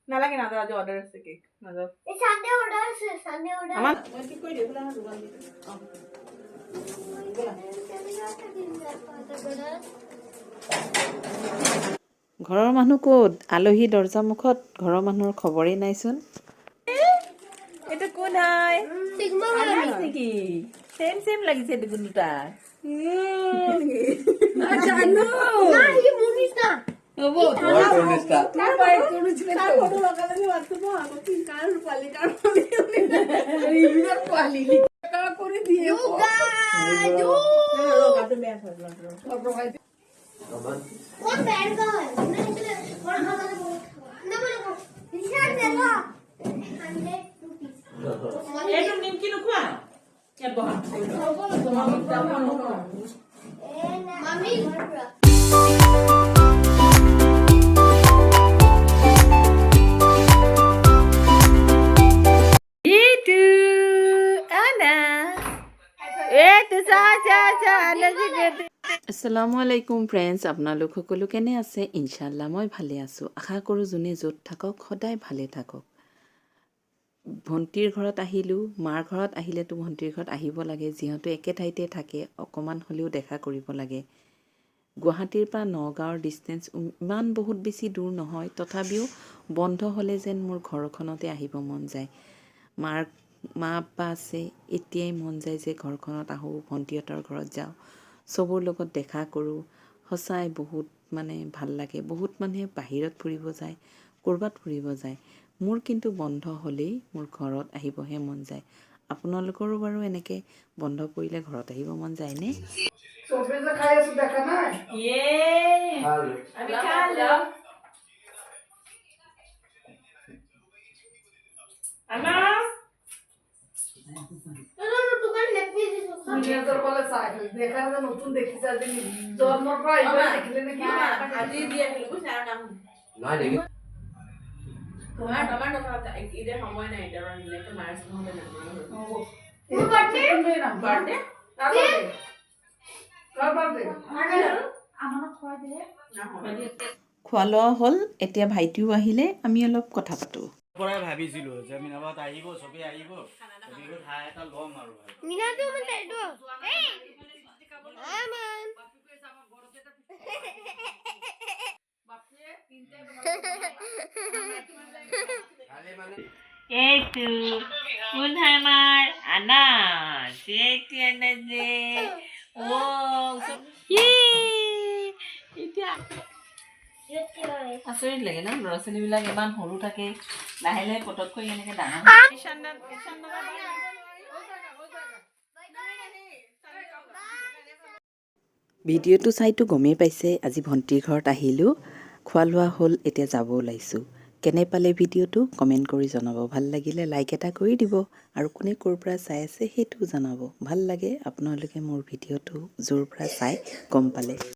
নালাগে না আজি অর্ডার আছে কেক না যাও এই সানডে অর্ডার আছে সানডে অর্ডার আমার মই কি কই দিবলা না দোকান দিতে ঘৰৰ মানুহ ক'ত আলহী দৰ্জা মুখত ঘৰৰ মানুহৰ খবৰেই নাইচোন এটা কোন হয় সিগমা নাকি সেম সেম লাগিছে দুগুন দুটা না জানো না ই মুনিস না ওবো কোনটা না পাই কোনছিল তো ফটো লাগালে মারতবো আমি তিন কার পালি কার রিভিউর পালি কা করে দিয়ে গাতে মেয়া থাকলো ফটো ভাই কোন ব্যান্ড का है ना इसलिए और खाना ना बोलो निशान दे लो 100 रुपीस এটা নিমকি নুকুয়া কে বহা মামি itu ana itu saja আসসালামু আলাইকুম ফ্ৰেণ্ডছ আপোনালোক সকলো কেনে আছে ইনশাআল্লাহ মই ভালে আছোঁ আশা কৰোঁ যোনে য'ত থাকক সদায় ভালে থাকক ভণ্টিৰ ঘৰত আহিলোঁ মাৰ ঘৰত আহিলেতো ভণ্টিৰ ঘৰত আহিব লাগে যিহেতু একে ঠাইতে থাকে অকমান হ'লেও দেখা কৰিব লাগে গুৱাহাটীৰ পৰা নগাঁৱৰ ডিষ্টেঞ্চ ইমান বহুত বেছি দূৰ নহয় তথাপিও বন্ধ হ'লে যেন মোৰ ঘৰখনতে আহিব মন যায় মা আব্বা আছে এতিয়াই মন যায় যে ঘৰখনত আহোঁ ভণ্টিহঁতৰ ঘৰত যাওঁ চবৰ লগত দেখা কৰোঁ সঁচাই বহুত মানে ভাল লাগে বহুত মানুহে বাহিৰত ফুৰিব যায় ক'ৰবাত ফুৰিব যায় মোৰ কিন্তু বন্ধ হ'লেই মোৰ ঘৰত আহিবহে মন যায় আপোনালোকৰো বাৰু এনেকৈ বন্ধ পৰিলে ঘৰত আহিব মন যায়নে सोफे से खाए से देखा ना ये हेलो अभी खा लो अम्मा तो दुकान लेके दुनिया तर बोले साइकिल देखा ना नतून देखी जाते जन्म प्राय देखले ना কি আজি দিয়ে খেলো বুঝছ না না দেখি তোমার টমেটো খাওয়া ইদে সময় নাই এটা রান্না একটা মাছ হবে না वो बर्थडे ना বার্থডে কার বার্থডে আমার খোয়া দে খোৱা লোৱা হ'ল এতিয়া ভাইটিও আহিলে আমি অলপ কথা পাতোঁ পৰাই ভাবিছিলো যে মিনাবাত আহিব চবে আহিব চবে ঠাই এটা ল'ম আৰু মিনা তো মানে এটো এই আমান এইটো কোন আমাৰ আনাজ এইটো আনাজ এতিয়া আচৰিত লাগে ন ল'ৰা ছোৱালীবিলাক ইমান সৰু থাকে লাহে লাহে পটককৈ এনেকৈ ডাঙৰ ভিডিঅ'টো চাইতো গমেই পাইছে আজি ভণ্টিৰ ঘৰত আহিলোঁ খোৱা লোৱা হ'ল এতিয়া যাব ওলাইছোঁ কেনে পালে ভিডিঅ'টো কমেণ্ট কৰি জনাব ভাল লাগিলে লাইক এটা কৰি দিব আৰু কোনে ক'ৰ পৰা চাই আছে সেইটোও জনাব ভাল লাগে আপোনালোকে মোৰ ভিডিঅ'টো য'ৰ পৰা চাই গম পালে